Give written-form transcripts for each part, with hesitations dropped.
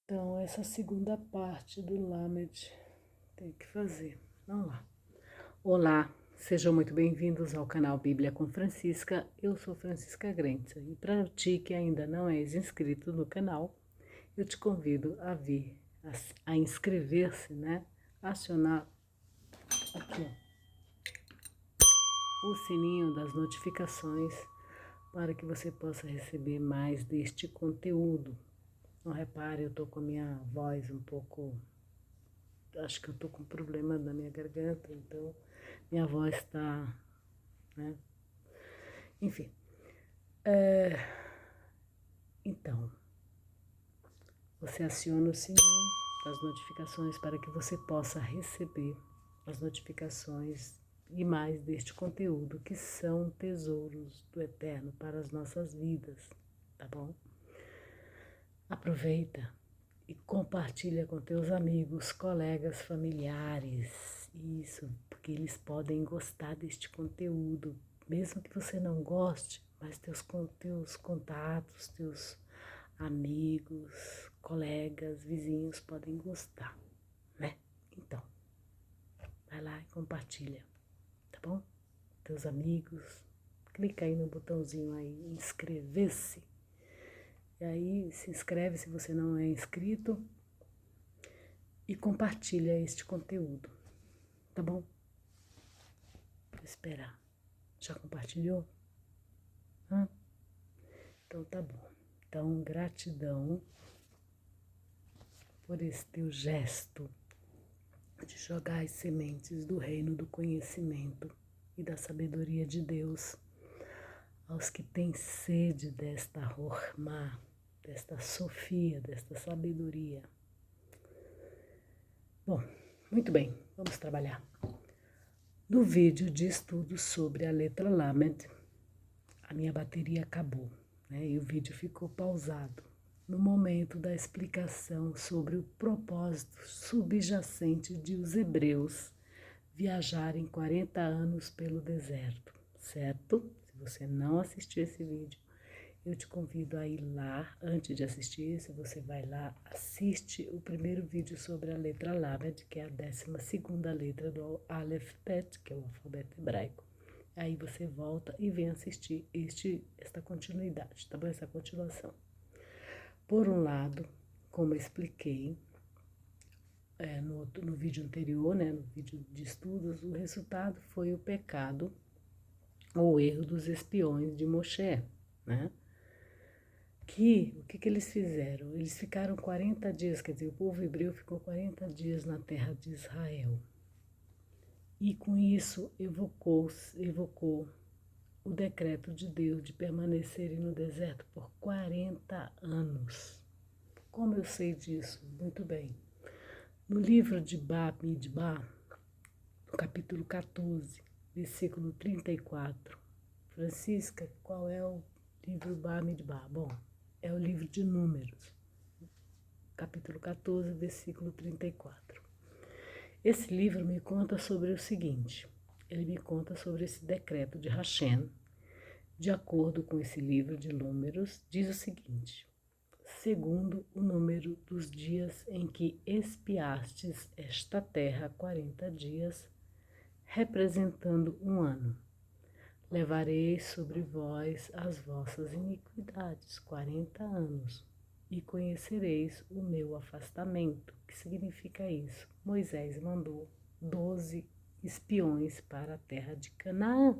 Então, essa segunda parte do Lamed tem que fazer. Vamos lá. Olá, sejam muito bem-vindos ao canal Bíblia com Francisca. Eu sou Francisca Grenza e para ti que ainda não és inscrito no canal, eu te convido a vir, a inscrever-se, né? Acionar aqui, ó, o sininho das notificações para que você possa receber mais deste conteúdo. Não repare, eu tô com a minha voz um pouco... Acho que eu tô com problema na minha garganta, então minha voz tá, né? Enfim. Então, você aciona o sininho das notificações para que você possa receber as notificações e mais deste conteúdo, que são tesouros do Eterno para as nossas vidas, tá bom? Aproveita e compartilha com teus amigos, colegas, familiares, isso, porque eles podem gostar deste conteúdo, mesmo que você não goste, mas teus contatos, teus amigos, colegas, vizinhos podem gostar, né? Então, vai lá e compartilha, tá bom? Teus amigos, clica aí no botãozinho aí, inscrever-se. E aí se inscreve se você não é inscrito e compartilha este conteúdo, tá bom? Vou esperar. Já compartilhou? Hã? Então tá bom. Então, gratidão por esse teu gesto de jogar as sementes do reino do conhecimento e da sabedoria de Deus aos que têm sede desta Hormá, desta Sofia, desta sabedoria. Bom, muito bem, vamos trabalhar. No vídeo de estudo sobre a letra Lamed, a minha bateria acabou, né? E o vídeo ficou pausado no momento da explicação sobre o propósito subjacente de os hebreus viajarem 40 anos pelo deserto, certo? Se você não assistiu esse vídeo, eu te convido a ir lá. Antes de assistir esse, você vai lá, assiste o primeiro vídeo sobre a letra Lamed, que é a 12ª letra do Aleph Bet, que é o alfabeto hebraico. Aí você volta e vem assistir esta continuidade, tá bom? Essa continuação. Por um lado, como eu expliquei no vídeo anterior, né, no vídeo de estudos, o resultado foi o pecado ou erro dos espiões de Moshe, né? O que eles fizeram? Eles ficaram 40 dias, quer dizer, o povo hebreu ficou 40 dias na terra de Israel. E com isso evocou o decreto de Deus de permanecerem no deserto por 40 anos. Como eu sei disso? Muito bem. No livro de Bamidbar, no capítulo 14, versículo 34, Francisca, qual é o livro Bamidbar? Bom, é o livro de Números, capítulo 14, versículo 34. Esse livro me conta sobre o seguinte, ele me conta sobre esse decreto de Hashem. De acordo com esse livro de Números, diz o seguinte: segundo o número dos dias em que espiastes esta terra 40 dias, representando um ano, levarei sobre vós as vossas iniquidades 40 anos, e conhecereis o meu afastamento. O que significa isso? Moisés mandou 12 espiões para a terra de Canaã.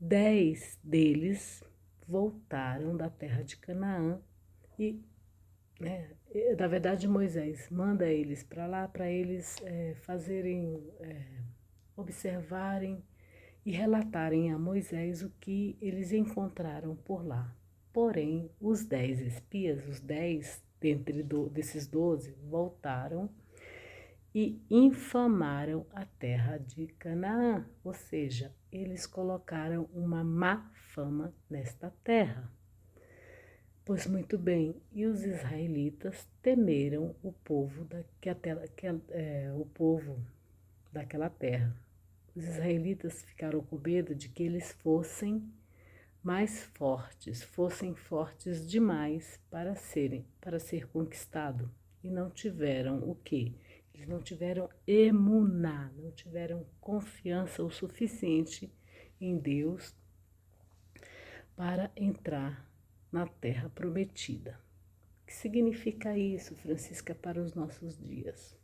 10 deles voltaram da terra de Canaã e, na verdade, Moisés manda eles para lá para eles observarem e relatarem a Moisés o que eles encontraram por lá. Porém, os 10 espias, os 10 desses 12, voltaram e infamaram a terra de Canaã, ou seja, eles colocaram uma má fama nesta terra. Pois muito bem, e os israelitas temeram o povo daquela terra. Os israelitas ficaram com medo de que eles fossem mais fortes, fossem fortes demais para ser conquistado. E não tiveram o quê? Eles não tiveram emuná, não tiveram confiança o suficiente em Deus para entrar na terra prometida. O que significa isso, Francisca, para os nossos dias?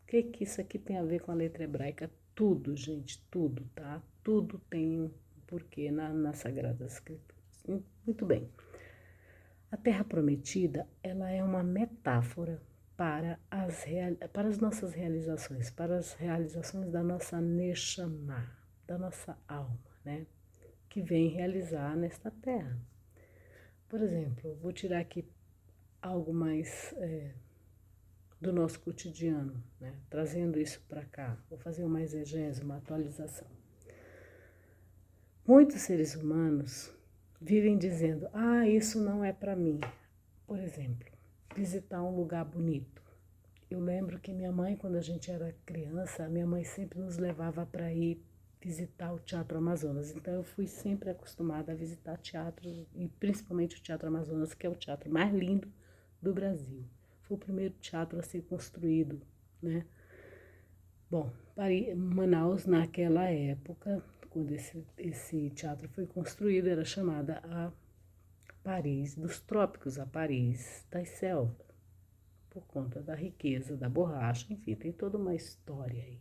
O que isso aqui tem a ver com a letra hebraica? Tudo, gente, tudo, tá? Tudo tem um porquê nas Sagradas Escrituras. Muito bem. A Terra Prometida, ela é uma metáfora para as nossas realizações, para as realizações da nossa Neshama, da nossa alma, né? Que vem realizar nesta Terra. Por exemplo, vou tirar aqui algo mais do nosso cotidiano, né? Trazendo isso para cá. Vou fazer uma exegese, uma atualização. Muitos seres humanos vivem dizendo, isso não é para mim. Por exemplo, visitar um lugar bonito. Eu lembro que minha mãe, quando a gente era criança, minha mãe sempre nos levava para ir visitar o Teatro Amazonas. Então eu fui sempre acostumada a visitar teatros, e principalmente o Teatro Amazonas, que é o teatro mais lindo do Brasil. Foi o primeiro teatro a ser construído, né? Bom, Manaus, naquela época, quando esse teatro foi construído, era chamada a Paris dos trópicos, a Paris das selvas, por conta da riqueza da borracha, enfim, tem toda uma história aí.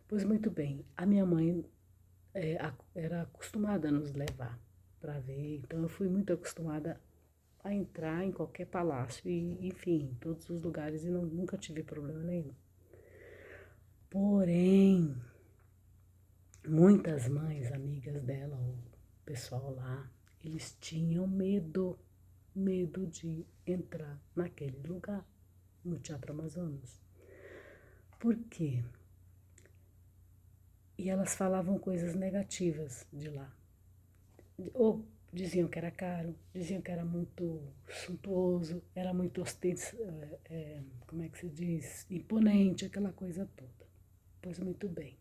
Pois muito bem, a minha mãe era acostumada a nos levar para ver, então eu fui muito acostumada a entrar em qualquer palácio e, enfim, em todos os lugares e nunca tive problema nenhum. Porém, muitas mães, amigas dela, o pessoal lá, eles tinham medo de entrar naquele lugar, no Teatro Amazonas. Por quê? E elas falavam coisas negativas de lá. Ou diziam que era caro, diziam que era muito suntuoso, era muito como é que se diz? Imponente, aquela coisa toda. Pois muito bem.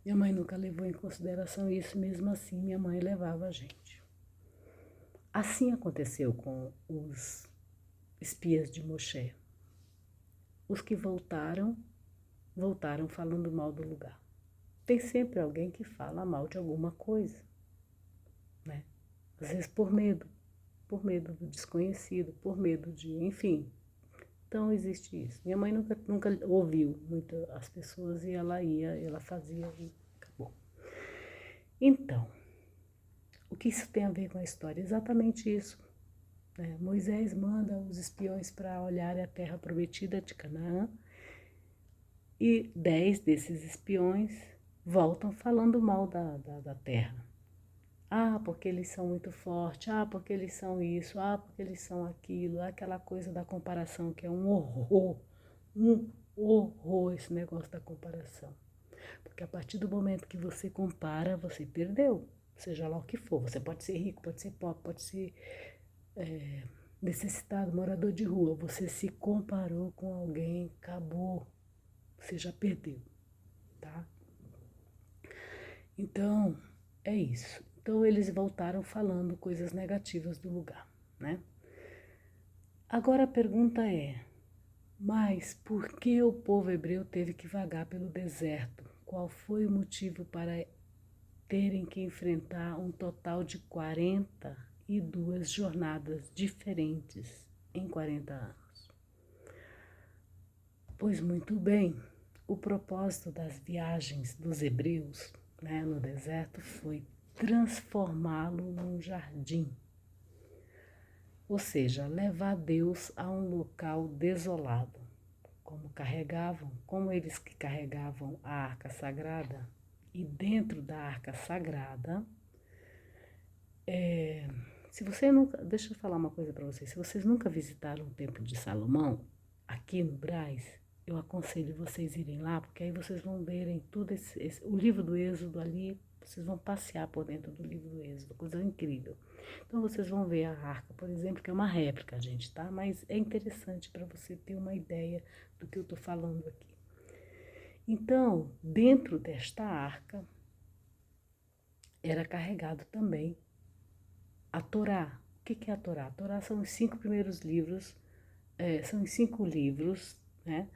Minha mãe nunca levou em consideração isso, mesmo assim minha mãe levava a gente. Assim aconteceu com os espias de Moshe. Os que voltaram falando mal do lugar. Tem sempre alguém que fala mal de alguma coisa, né? Às vezes por medo do desconhecido, por medo de, enfim. Então existe isso. Minha mãe nunca ouviu muito as pessoas e ela fazia e acabou. Então, o que isso tem a ver com a história? Exatamente isso. Né? Moisés manda os espiões para olhar a terra prometida de Canaã e 10 desses espiões voltam falando mal da terra. Porque eles são muito fortes, porque eles são isso, porque eles são aquilo, aquela coisa da comparação que é um horror esse negócio da comparação. Porque a partir do momento que você compara, você perdeu, seja lá o que for. Você pode ser rico, pode ser pobre, pode ser necessitado, morador de rua. Você se comparou com alguém, acabou, você já perdeu, tá? Então, é isso. Então, eles voltaram falando coisas negativas do lugar, né? Agora a pergunta é, mas por que o povo hebreu teve que vagar pelo deserto? Qual foi o motivo para terem que enfrentar um total de 42 jornadas diferentes em 40 anos? Pois muito bem, o propósito das viagens dos hebreus, né, no deserto foi transformá-lo num jardim. Ou seja, levar Deus a um local desolado. Como eles que carregavam a arca sagrada, e dentro da arca sagrada, se você nunca, deixa eu falar uma coisa para vocês, se vocês nunca visitaram o Templo de Salomão, aqui no Brás, eu aconselho vocês irem lá, porque aí vocês vão verem tudo o livro do Êxodo ali, vocês vão passear por dentro do livro do Êxodo, coisa incrível. Então vocês vão ver a arca, por exemplo, que é uma réplica, gente, tá? Mas é interessante para você ter uma ideia do que eu estou falando aqui. Então, dentro desta arca, era carregado também a Torá. O que é a Torá? A Torá são os 5 primeiros livros, são os 5 livros, né,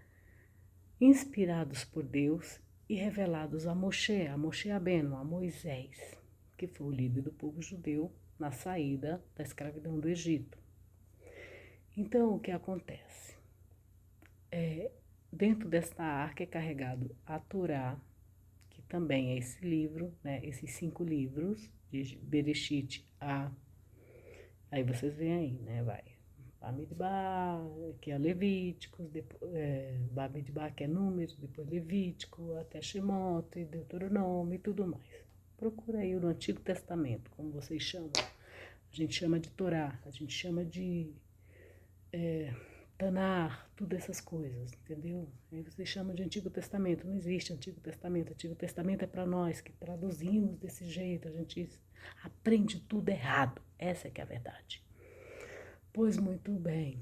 inspirados por Deus e revelados a Moshe Rabbeinu, a Moisés, que foi o líder do povo judeu na saída da escravidão do Egito. Então, o que acontece? Dentro desta arca é carregado a Torá, que também é esse livro, né, esses 5 livros, de Bereshit a... Aí vocês veem aí, né, vai. Bamidbar, que é Levíticos, Bamidbar, que é Números, depois Levítico, até Shemot, Deuteronômio e tudo mais. Procura aí no Antigo Testamento, como vocês chamam. A gente chama de Torá, a gente chama de Tanar, tudo essas coisas, entendeu? Aí vocês chamam de Antigo Testamento, não existe Antigo Testamento. Antigo Testamento é para nós que traduzimos desse jeito, a gente aprende tudo errado. Essa é que é a verdade. Pois muito bem.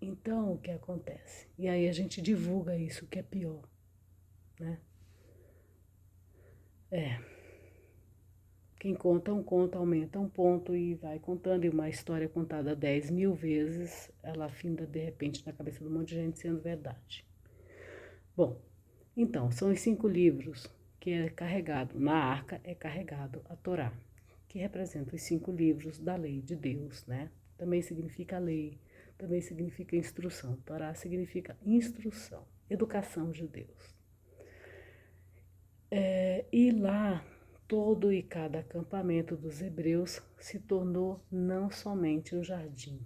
Então, o que acontece? E aí a gente divulga isso, que é pior, né? Quem conta um conto, aumenta um ponto e vai contando. E uma história contada 10.000 vezes, ela finda de repente na cabeça de um monte de gente sendo verdade. Bom, então, são os 5 livros que é carregado, na arca é carregado a Torá, que representa os 5 livros da lei de Deus, né? Também significa lei, também significa instrução. Torá significa instrução, educação de Deus. E lá, todo e cada acampamento dos hebreus se tornou não somente um jardim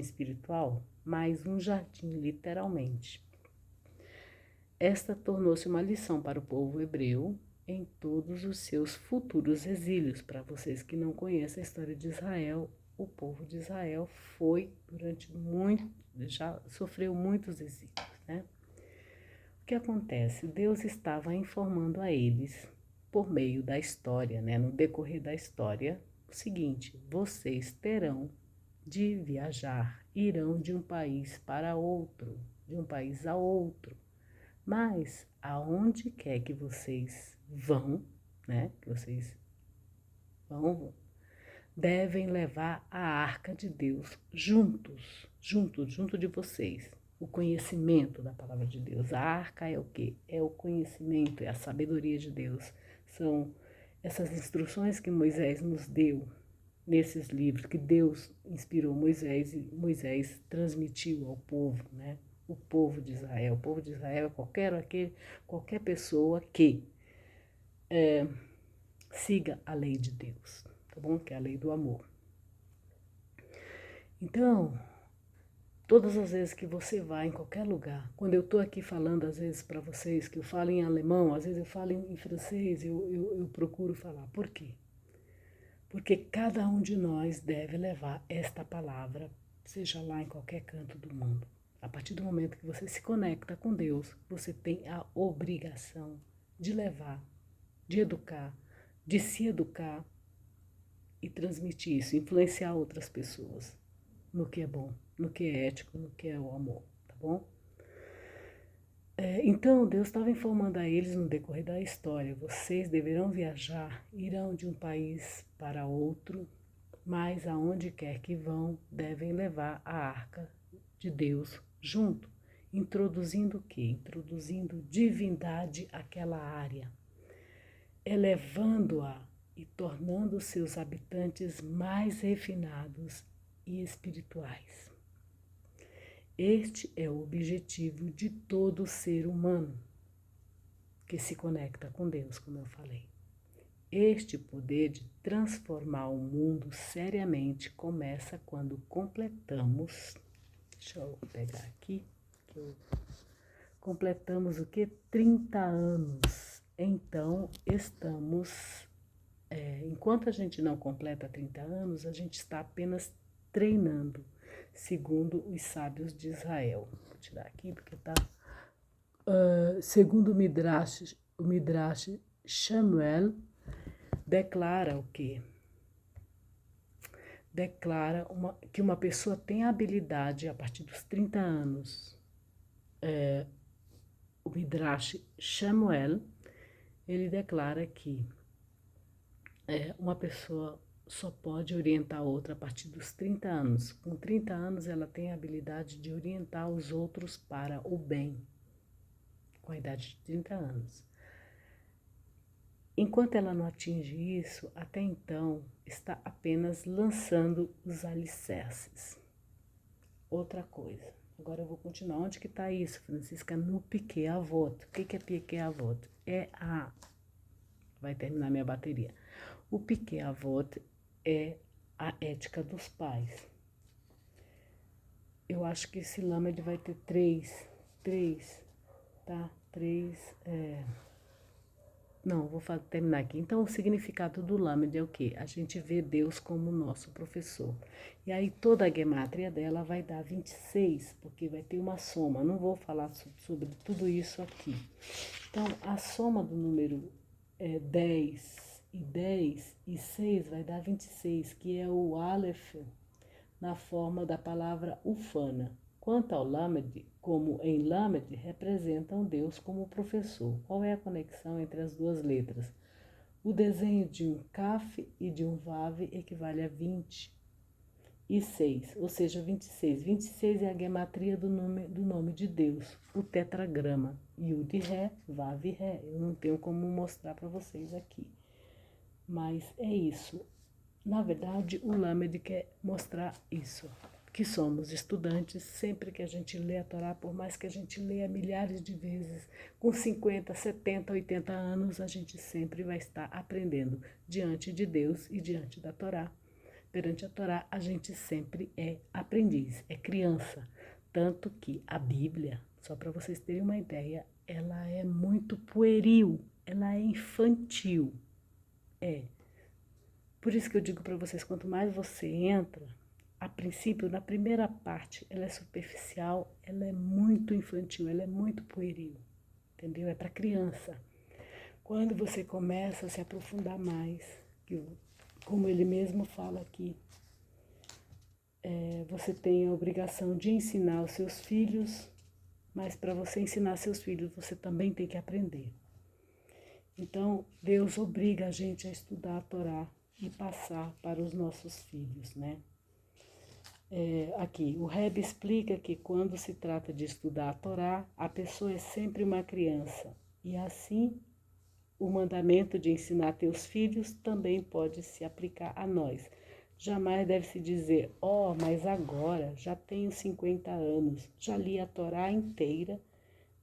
espiritual, mas um jardim literalmente. Esta tornou-se uma lição para o povo hebreu em todos os seus futuros exílios. Para vocês que não conhecem a história de Israel, o povo de Israel já sofreu muitos exílios, né? O que acontece? Deus estava informando a eles, por meio da história, né, no decorrer da história, o seguinte: vocês terão de viajar, irão de um país para outro, de um país a outro. Mas aonde quer que vocês vão, né, que vocês vão, devem levar a arca de Deus junto de vocês. O conhecimento da palavra de Deus. A arca é o quê? É o conhecimento, é a sabedoria de Deus. São essas instruções que Moisés nos deu nesses livros, que Deus inspirou Moisés e Moisés transmitiu ao povo, né? O povo de Israel. O povo de Israel é qualquer pessoa que siga a lei de Deus, tá bom? Que é a lei do amor. Então, todas as vezes que você vai em qualquer lugar, quando eu estou aqui falando às vezes para vocês que eu falo em alemão, às vezes eu falo em francês, eu procuro falar. Por quê? Porque cada um de nós deve levar esta palavra, seja lá em qualquer canto do mundo. A partir do momento que você se conecta com Deus, você tem a obrigação de levar, de educar, de se educar e transmitir isso, influenciar outras pessoas no que é bom, no que é ético, no que é o amor, tá bom? Então, Deus estava informando a eles no decorrer da história: vocês deverão viajar, irão de um país para outro, mas aonde quer que vão, devem levar a arca de Deus junto, introduzindo o quê? Introduzindo divindade àquela área, elevando-a e tornando seus habitantes mais refinados e espirituais. Este é o objetivo de todo ser humano que se conecta com Deus, como eu falei. Este poder de transformar o mundo seriamente começa quando completamos, deixa eu pegar aqui, completamos o que? 30 anos. Então, enquanto a gente não completa 30 anos, a gente está apenas treinando, segundo os sábios de Israel. Vou tirar aqui porque está... segundo o Midrash Shamuel, declara o quê? Declara que uma pessoa tem a habilidade, a partir dos 30 anos, o Midrash Shamuel, ele declara que uma pessoa só pode orientar a outra a partir dos 30 anos. Com 30 anos, ela tem a habilidade de orientar os outros para o bem, com a idade de 30 anos. Enquanto ela não atinge isso, até então, está apenas lançando os alicerces. Outra coisa. Agora eu vou continuar. Onde que está isso, Francisca? No Pirkei Avot. O que é Pirkei Avot? Vai terminar minha bateria. O Pirkei Avot é a ética dos pais. Eu acho que esse Lamed vai ter três, tá? Não, vou terminar aqui. Então, o significado do Lamed é o quê? A gente vê Deus como nosso professor. E aí, toda a gemátria dela vai dar 26, porque vai ter uma soma. Não vou falar sobre tudo isso aqui. Então, a soma do número 10 e 6 vai dar 26, que é o Aleph na forma da palavra ufana. Quanto ao Lamed, como em Lamed, representam Deus como professor. Qual é a conexão entre as duas letras? O desenho de um Kaf e de um Vav equivale a 26, ou seja, 26. 26 é a gematria do nome de Deus, o tetragrama. Yud Ré, Vav Ré. Eu não tenho como mostrar para vocês aqui, mas é isso. Na verdade, o Lamed quer mostrar isso, que somos estudantes, sempre que a gente lê a Torá, por mais que a gente leia milhares de vezes, com 50, 70, 80 anos, a gente sempre vai estar aprendendo diante de Deus e diante da Torá. Perante a Torá, a gente sempre é aprendiz, é criança. Tanto que a Bíblia, só para vocês terem uma ideia, ela é muito pueril, ela é infantil. Por isso que eu digo para vocês, quanto mais você entra, a princípio, na primeira parte, ela é superficial, ela é muito infantil, ela é muito pueril, entendeu? É para criança. Quando você começa a se aprofundar mais, como ele mesmo fala aqui, você tem a obrigação de ensinar os seus filhos, mas para você ensinar seus filhos, você também tem que aprender. Então, Deus obriga a gente a estudar a Torá e passar para os nossos filhos, né? Aqui, o Rebbe explica que quando se trata de estudar a Torá, a pessoa é sempre uma criança. E assim, o mandamento de ensinar teus filhos também pode se aplicar a nós. Jamais deve-se dizer, mas agora já tenho 50 anos, já li a Torá inteira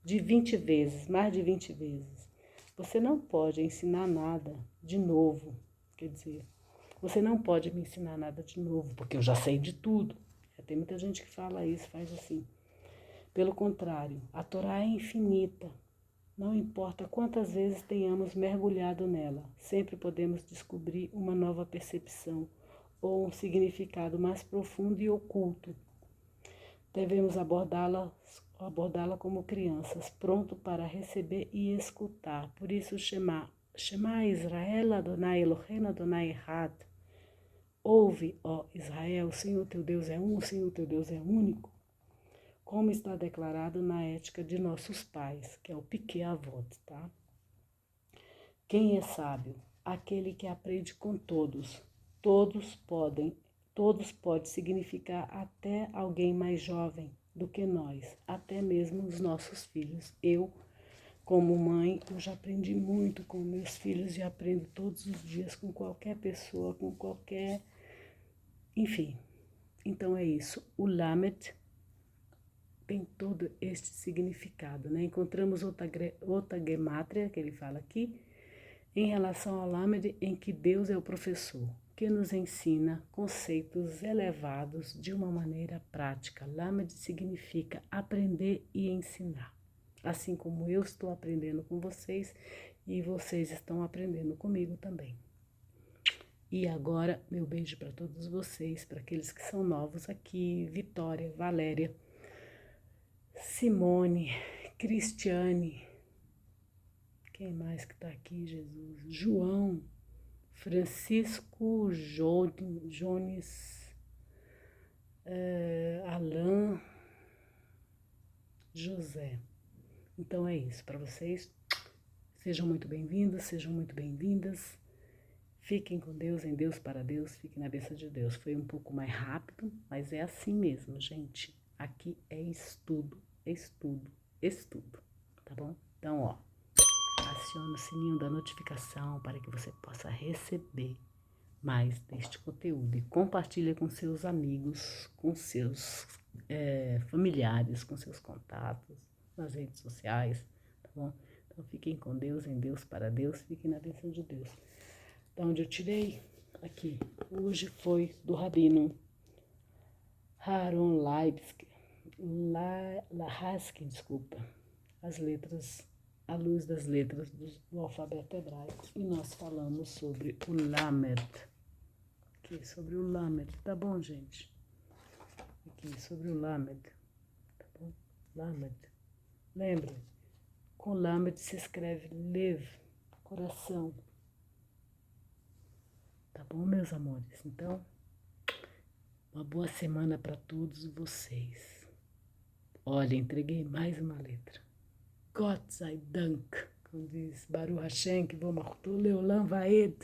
de 20 vezes, mais de 20 vezes. Você não pode ensinar nada de novo, quer dizer, você não pode me ensinar nada de novo, porque eu já sei de tudo. Tem muita gente que fala isso, faz assim. Pelo contrário, a Torá é infinita. Não importa quantas vezes tenhamos mergulhado nela, sempre podemos descobrir uma nova percepção ou um significado mais profundo e oculto. Devemos abordá-la como crianças, pronto para receber e escutar. Por isso, Shema Israel, Adonai Eloheinu, Adonai Echad. Ouve, ó Israel, o Senhor teu Deus é um, o Senhor teu Deus é único, como está declarado na ética de nossos pais, que é o Pirkei Avot, tá? Quem é sábio? Aquele que aprende com todos. Todos pode significar até alguém mais jovem do que nós, até mesmo os nossos filhos. Eu, como mãe, eu já aprendi muito com meus filhos e aprendo todos os dias com qualquer pessoa, com qualquer... Enfim, então é isso. O Lamed tem todo este significado, né? Encontramos outra gemátria, que ele fala aqui, em relação ao Lamed, em que Deus é o professor, que nos ensina conceitos elevados de uma maneira prática. Lamed significa aprender e ensinar. Assim como eu estou aprendendo com vocês e vocês estão aprendendo comigo também. E agora, meu beijo para todos vocês, para aqueles que são novos aqui, Vitória, Valéria, Simone, Cristiane, quem mais que está aqui, Jesus? João, Francisco, Jones, Alain, José. Então é isso, para vocês, sejam muito bem-vindos, sejam muito bem-vindas. Fiquem com Deus, em Deus, para Deus, fiquem na bênção de Deus. Foi um pouco mais rápido, mas é assim mesmo, gente. Aqui é estudo, estudo, estudo, tá bom? Então, ó, aciona o sininho da notificação para que você possa receber mais deste conteúdo e compartilha com seus amigos, com seus familiares, com seus contatos nas redes sociais, tá bom? Então, fiquem com Deus, em Deus, para Deus, fiquem na bênção de Deus. Da onde eu tirei? Aqui. Hoje foi do Rabino Aaron Lahaskin, desculpa. As letras, a luz das letras do alfabeto hebraico. E nós falamos sobre o Lamed. Aqui, sobre o Lamed. Tá bom, gente? Aqui, sobre o Lamed. Tá bom? Lamed. Lembra? Com Lamed se escreve Lev, coração. Tá bom, meus amores? Então, uma boa semana para todos vocês. Olha, entreguei mais uma letra. Gott sei Dank, como diz Baruch Hashem, que vou marcar Leolam Vaed.